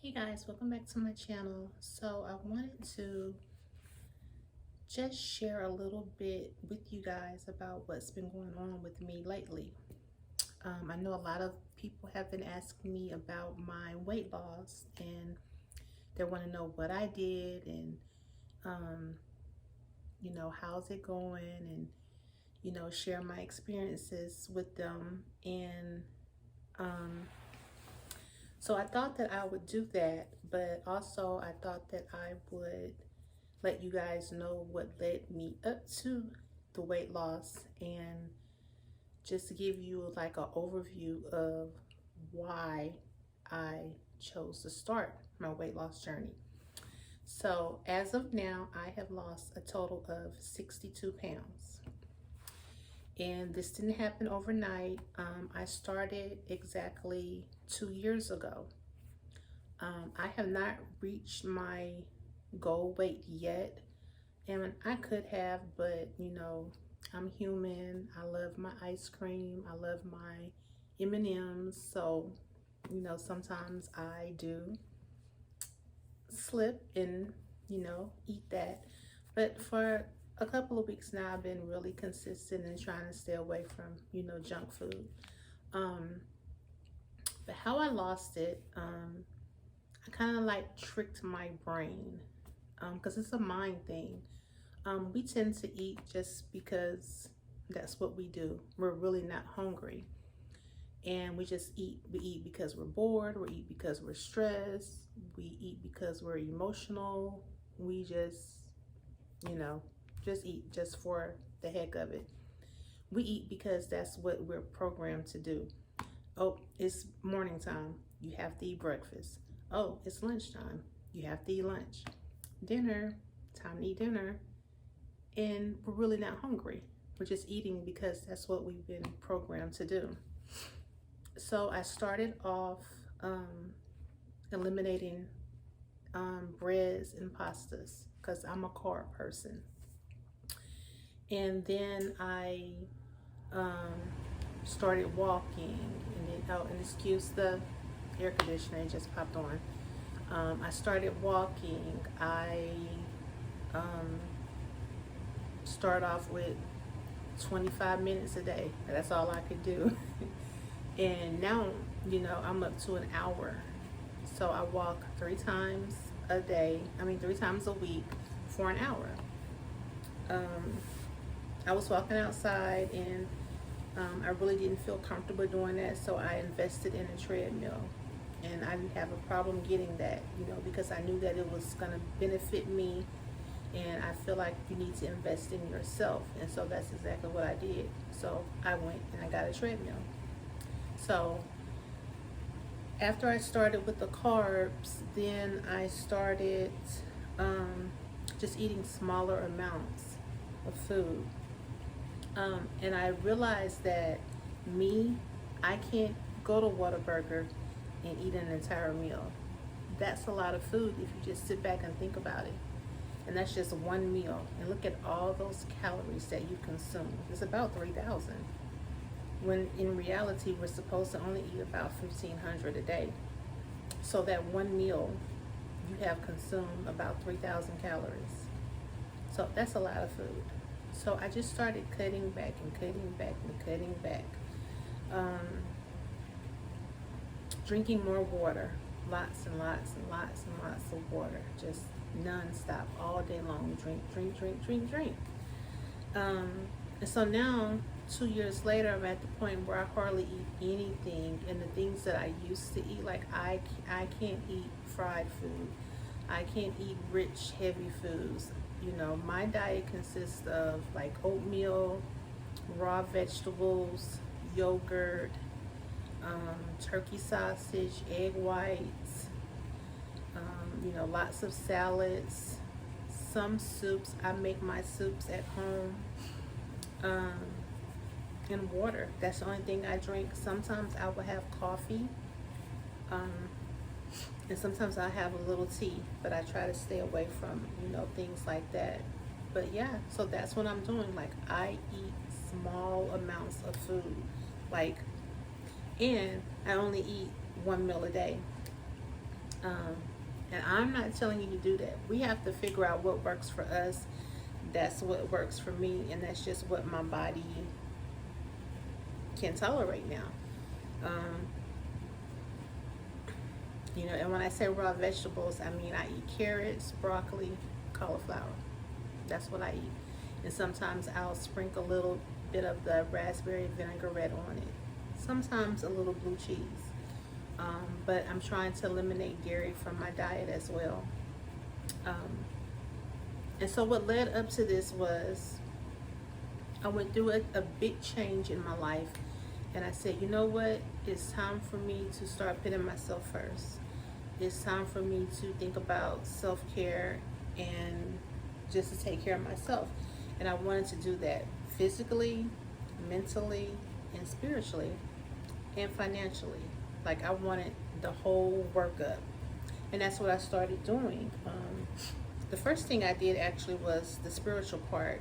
Hey guys, welcome back to my channel. So I wanted to just share a little bit with you guys about what's been going on with me lately. I know a lot of people have been asking me about my weight loss, and they want to know what I did and um, how's it going, and share my experiences with them. And um, so I thought that I would do that, but also I thought that I would let you guys know what led me up to the weight loss, and just give you like an overview of why I chose to start my weight loss journey. So as of now, I have lost a total of 62 pounds. And this didn't happen overnight. I started exactly 2 years ago. I have not reached my goal weight yet, and I could have, but I'm human. I love my ice cream. I love my M&Ms. So sometimes I do slip and eat that. But for a couple of weeks now, I've been really consistent in trying to stay away from junk food. But how I lost it, I kind of like tricked my brain, because it's a mind thing. We tend to eat just because that's what we do. We're really not hungry, and we just eat. We eat because we're bored. We eat because we're stressed. We eat because we're emotional. We just eat just for the heck of it. We eat because that's what we're programmed to do. Oh, it's morning time. You have to eat breakfast. Oh, it's lunchtime. You have to eat lunch. Dinner, time to eat dinner. And we're really not hungry. We're just eating because that's what we've been programmed to do. So I started off eliminating breads and pastas because I'm a carb person. And then I started walking, and then, and excuse the air conditioner, it just popped on. I started walking. I start off with 25 minutes a day. That's all I could do. And now, I'm up to an hour. So I walk 3 times a day. 3 times a week for an hour. I was walking outside, and I really didn't feel comfortable doing that, so I invested in a treadmill. And I didn't have a problem getting that, because I knew that it was going to benefit me. And I feel like you need to invest in yourself. And so that's exactly what I did. So I went and I got a treadmill. So after I started with the carbs, then I started just eating smaller amounts of food. And I realized that I can't go to Whataburger and eat an entire meal. That's a lot of food if you just sit back and think about it. And that's just one meal. And look at all those calories that you consume. It's about 3,000. When in reality, we're supposed to only eat about 1,500 a day. So that one meal, you have consumed about 3,000 calories. So that's a lot of food. So I just started cutting back and cutting back and cutting back. Drinking more water. Lots and lots and lots and lots of water. Just non-stop all day long. Drink, drink, drink, drink, drink. And so now, 2 years later, I'm at the point where I hardly eat anything. And the things that I used to eat, like I can't eat fried food. I can't eat rich, heavy foods. My diet consists of like oatmeal, raw vegetables, yogurt, turkey sausage, egg whites, lots of salads, some soups. I make my soups at home, and water. That's the only thing I drink. Sometimes I will have coffee, and sometimes I have a little tea, but I try to stay away from, things like that. But yeah, so that's what I'm doing. Like, I eat small amounts of food, and I only eat one meal a day. Um, and I'm not telling you to do that. We have to figure out what works for us. That's what works for me, and that's just what my body can tolerate now. And when I say raw vegetables, I mean I eat carrots, broccoli, cauliflower. That's what I eat. And sometimes I'll sprinkle a little bit of the raspberry vinaigrette on it. Sometimes a little blue cheese. But I'm trying to eliminate dairy from my diet as well. And so what led up to this was I went through a big change in my life. And I said, you know what? It's time for me to start putting myself first. It's time for me to think about self-care and just to take care of myself. And I wanted to do that physically, mentally, and spiritually, and financially. Like I wanted the whole workup. And that's what I started doing. The first thing I did actually was the spiritual part.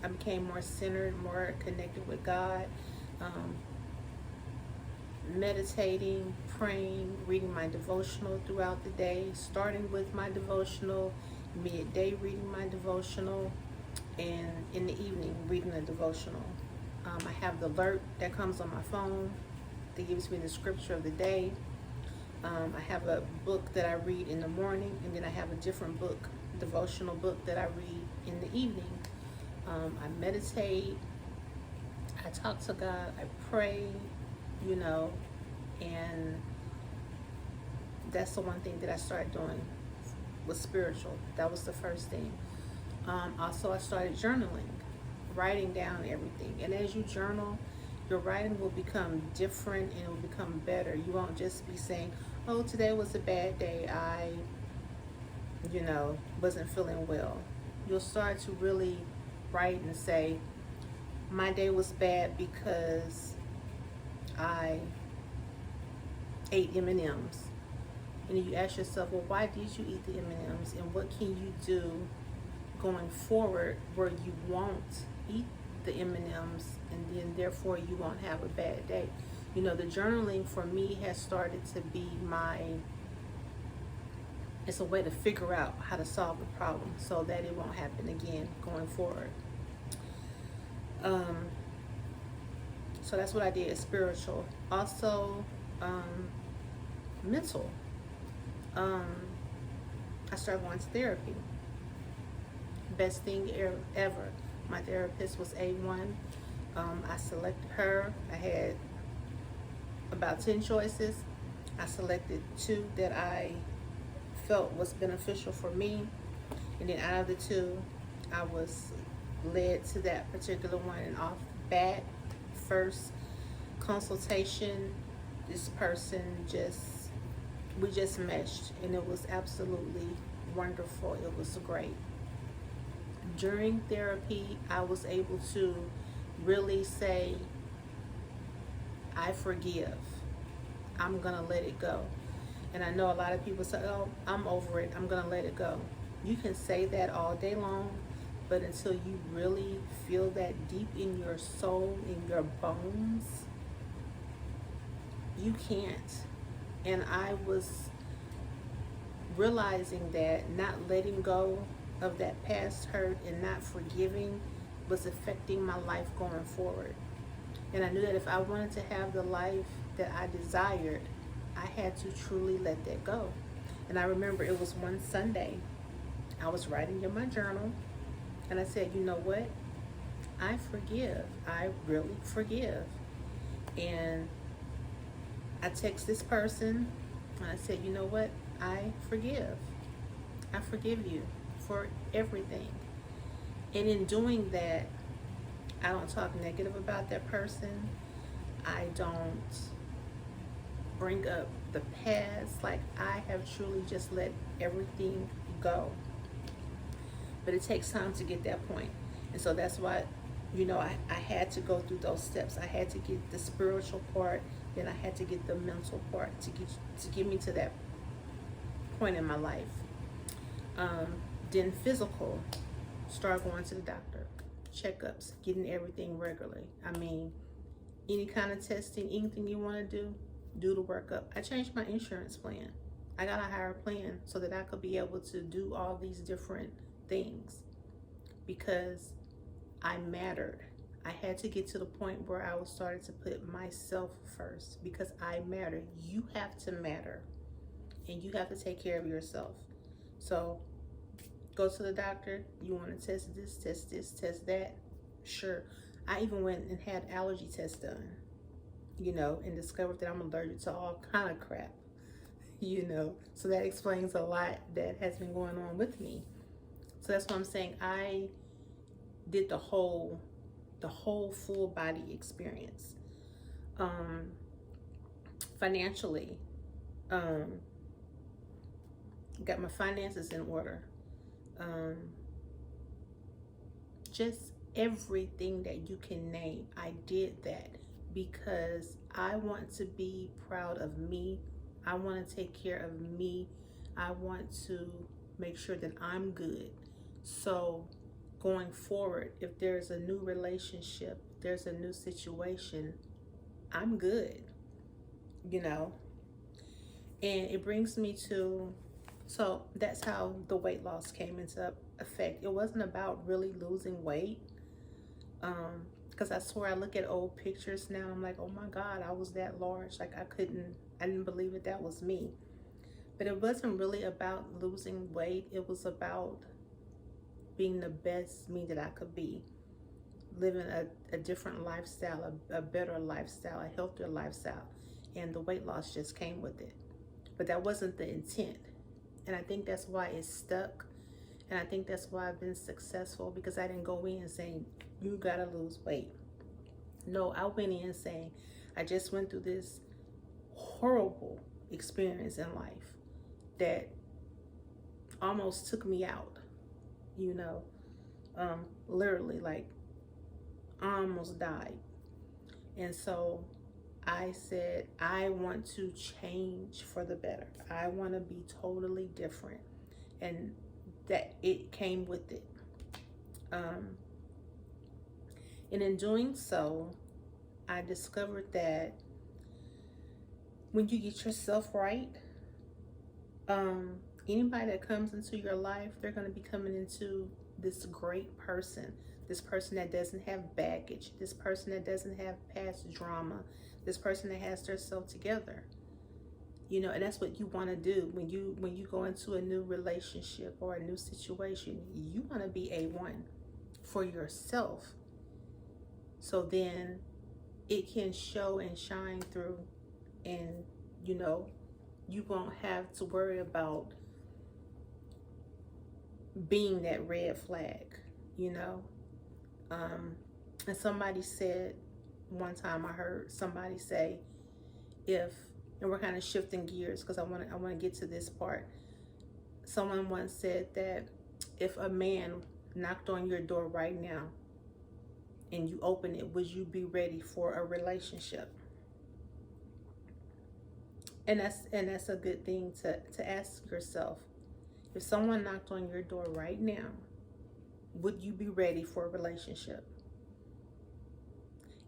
I became more centered, more connected with God. Meditating, praying, reading my devotional throughout the day, starting with my devotional, midday reading my devotional, and in the evening reading the devotional. I have the alert that comes on my phone that gives me the scripture of the day. I have a book that I read in the morning, and then I have a different book, devotional book, that I read in the evening. I meditate, I talk to God, I pray, and that's the one thing that I started doing was spiritual. That was the first thing. Also, I started journaling, writing down everything. And as you journal, your writing will become different and it will become better. You won't just be saying, oh, today was a bad day. I, wasn't feeling well. You'll start to really write and say, my day was bad because I ate M&Ms. And then you ask yourself, well, why did you eat the M&Ms? And what can you do going forward where you won't eat the M&Ms and then therefore you won't have a bad day? The journaling for me has started to be it's a way to figure out how to solve the problem so that it won't happen again going forward. So that's what I did, spiritual. Also, mental. I started going to therapy. Best thing ever. My therapist was A1. I selected her. I had about 10 choices. I selected 2 that I felt was beneficial for me. And then out of the 2, I was led to that particular one. And off bat, first consultation, this person we just meshed, and it was absolutely wonderful. It was great. During therapy, I was able to really say, I forgive. I'm gonna let it go. And I know a lot of people say, oh, I'm over it, I'm gonna let it go. You can say that all day long, but until you really feel that deep in your soul, in your bones, you can't. And I was realizing that not letting go of that past hurt and not forgiving was affecting my life going forward. And I knew that if I wanted to have the life that I desired, I had to truly let that go. And I remember it was one Sunday, I was writing in my journal, and I said, you know what? I forgive. I really forgive. And I text this person, and I said, you know what? I forgive. I forgive you for everything. And in doing that, I don't talk negative about that person. I don't bring up the past. Like, I have truly just let everything go. But it takes time to get that point. And so that's why, I had to go through those steps. I had to get the spiritual part, then I had to get the mental part to get me to that point in my life. Then physical, start going to the doctor, checkups, getting everything regularly. I mean, any kind of testing, anything you want to do the workup. I changed my insurance plan. I got a higher plan so that I could be able to do all these different things because I mattered. I had to get to the point where I was starting to put myself first because I matter. You have to matter and you have to take care of yourself. So go to the doctor. You want to test this, test that. Sure. I even went and had allergy tests done, and discovered that I'm allergic to all kind of crap, So that explains a lot that has been going on with me. So that's what I'm saying. I did the whole full body experience. Financially, got my finances in order. Just everything that you can name, I did that because I want to be proud of me. I want to take care of me. I want to make sure that I'm good. So going forward, if there's a new relationship, there's a new situation, I'm good, And it brings me to, so that's how the weight loss came into effect. It wasn't about really losing weight. Because I swear I look at old pictures now, I'm like, oh my God, I was that large. Like I didn't believe that was me. But it wasn't really about losing weight. It was about being the best me that I could be, living a different lifestyle, a better lifestyle, a healthier lifestyle. And the weight loss just came with it. But that wasn't the intent. And I think that's why it's stuck. And I think that's why I've been successful, because I didn't go in saying, you gotta lose weight. No, I went in saying, I just went through this horrible experience in life that almost took me out, literally, like I almost died. And so I said, I want to change for the better. I want to be totally different. And that it came with it. And in doing so, I discovered that when you get yourself right, anybody that comes into your life, they're going to be coming into this great person, this person that doesn't have baggage, this person that doesn't have past drama, this person that has their self together. And that's what you want to do when you go into a new relationship or a new situation. You want to be A1 for yourself, so then it can show and shine through, and you won't have to worry about being that red flag. And somebody said one time, I heard somebody say, and we're kind of shifting gears because I want to get to this part. Someone once said that if a man knocked on your door right now and you open it, would you be ready for a relationship? And that's a good thing to ask yourself. If someone knocked on your door right now, would you be ready for a relationship?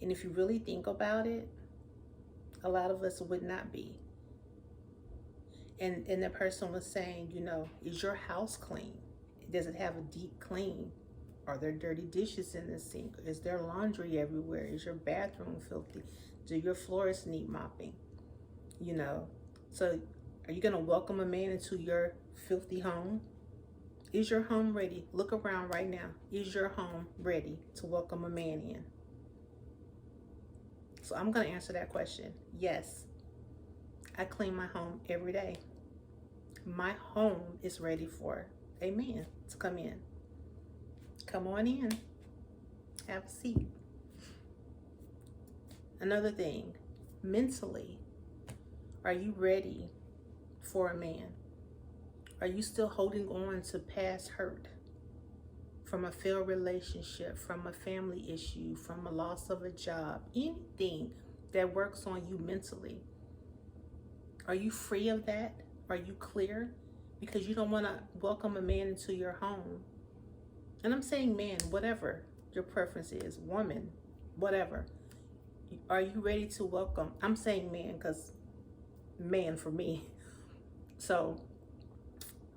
And if you really think about it, a lot of us would not be. And the person was saying, is your house clean? Does it have a deep clean? Are there dirty dishes in the sink? Is there laundry everywhere? Is your bathroom filthy? Do your floors need mopping? So are you going to welcome a man into your filthy home? Is your home ready? Look around right now. Is your home ready to welcome a man in? So I'm going to answer that question. Yes, I clean my home every day. My home is ready for a man to come in. Come on in. Have a seat. Another thing, mentally, are you ready for a man? Are you still holding on to past hurt from a failed relationship, from a family issue, from a loss of a job, anything that works on you mentally? Are you free of that? Are you clear? Because you don't want to welcome a man into your home. And I'm saying man, whatever your preference is, woman, whatever. Are you ready to welcome? I'm saying man because man for me. So,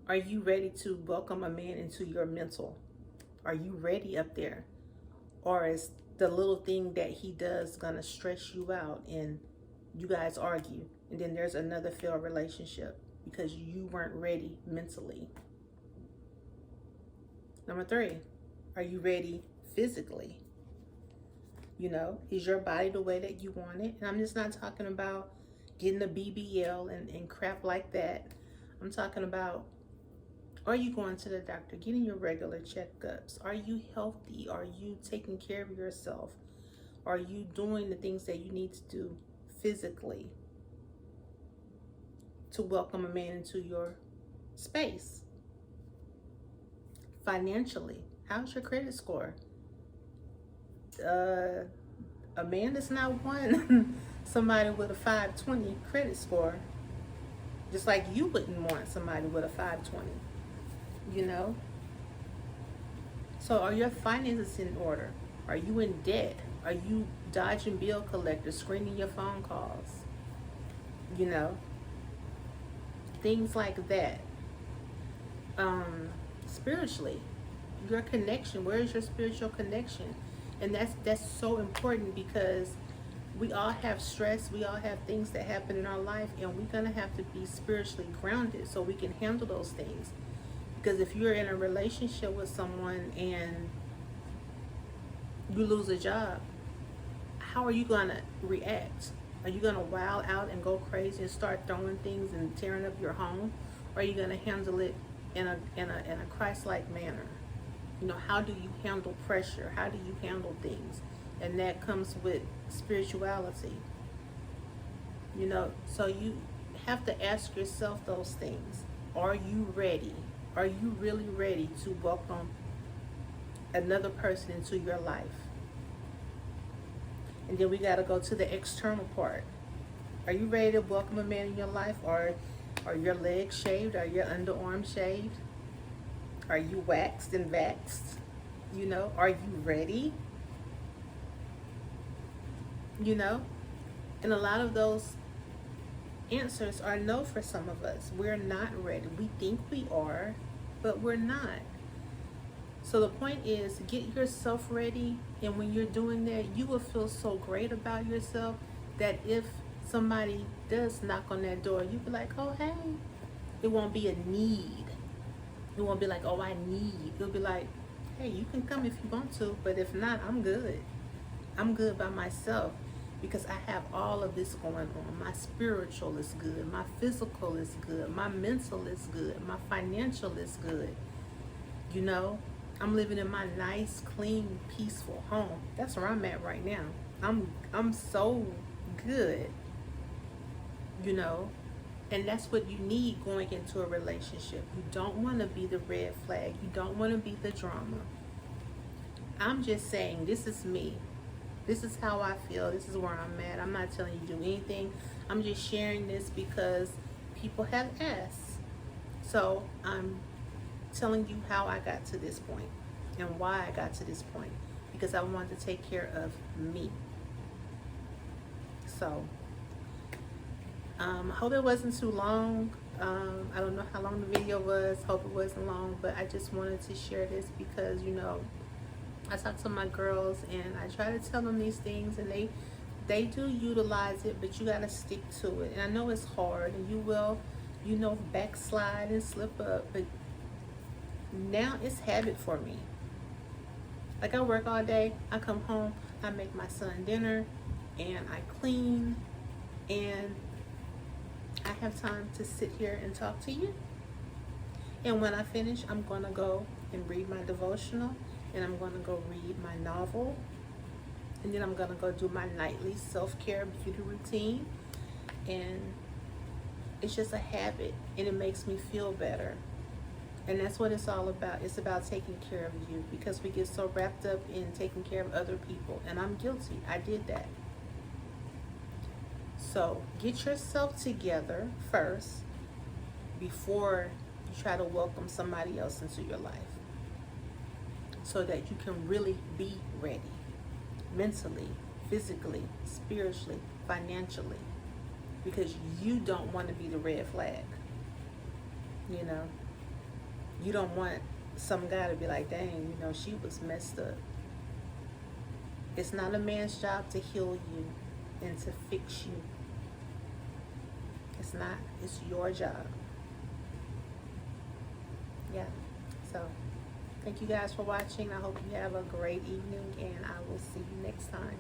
are you ready to welcome a man into your mental? Are you ready up there? Or is the little thing that he does gonna stress you out and you guys argue, and then there's another failed relationship because you weren't ready mentally? Number 3, are you ready physically? You know, is your body the way that you want it? And I'm just not talking about getting a BBL and crap like that. I'm talking about, are you going to the doctor, getting your regular checkups? Are you healthy? Are you taking care of yourself? Are you doing the things that you need to do physically to welcome a man into your space? Financially, how's your credit score? A man does not want somebody with a 520 credit score, just like you wouldn't want somebody with a 520, you know? So are your finances in order? Are you in debt? Are you dodging bill collectors, screening your phone calls? You know, things like that. Spiritually, your connection, where is your spiritual connection? And that's so important, because we all have stress, we all have things that happen in our life, and we're gonna have to be spiritually grounded so we can handle those things. Because if you're in a relationship with someone and you lose a job, how are you gonna react? Are you gonna wild out and go crazy and start throwing things and tearing up your home? Or are you gonna handle it in a Christ-like manner? You know, how do you handle pressure? How do you handle things? And that comes with spirituality. You know, so you have to ask yourself those things. Are you ready? Are you really ready to welcome another person into your life? And then we got to go to the external part. Are you ready to welcome a man in your life? Or are your legs shaved? Are your underarms shaved? Are you waxed and vaxxed? You know, are you ready? You know, and a lot of those answers are no for some of us. We're not ready. We think we are, but we're not. So the point is, get yourself ready, and when you're doing that, you will feel so great about yourself that if somebody does knock on that door, you'll be like, oh, hey. It won't be a need. It won't be like, oh, I need. It'll be like, hey, you can come if you want to, but if not, I'm good. I'm good by myself, because I have all of this going on. My spiritual is good. My physical is good. My mental is good. My financial is good. You know, I'm living in my nice, clean, peaceful home. That's where I'm at right now. I'm so good, you know. And that's what you need going into a relationship. You don't want to be the red flag. You don't want to be the drama. I'm just saying, this is me. This is how I feel. This is where I'm at. I'm not telling you to do anything. I'm just sharing this because people have asked. So I'm telling you how I got to this point and why I got to this point. Because I wanted to take care of me. So I hope it wasn't too long. I don't know how long the video was. Hope it wasn't long, but I just wanted to share this because, you know, I talk to my girls and I try to tell them these things, and they do utilize it, but you got to stick to it. And I know it's hard, and you will, you know, backslide and slip up, but now it's habit for me. Like, I work all day, I come home, I make my son dinner, and I clean, and I have time to sit here and talk to you. And when I finish, I'm going to go and read my devotional, and I'm going to go read my novel, and then I'm going to go do my nightly self-care beauty routine. And it's just a habit, and it makes me feel better. And that's what it's all about. It's about taking care of you, because we get so wrapped up in taking care of other people, and I'm guilty. I did that. So get yourself together first before you try to welcome somebody else into your life, so that you can really be ready mentally, physically, spiritually, financially, because you don't want to be the red flag. You know, you don't want some guy to be like, dang, you know, she was messed up. It's not a man's job to heal you and to fix you. It's not. It's your job. Yeah. So, thank you guys for watching. I hope you have a great evening, and I will see you next time.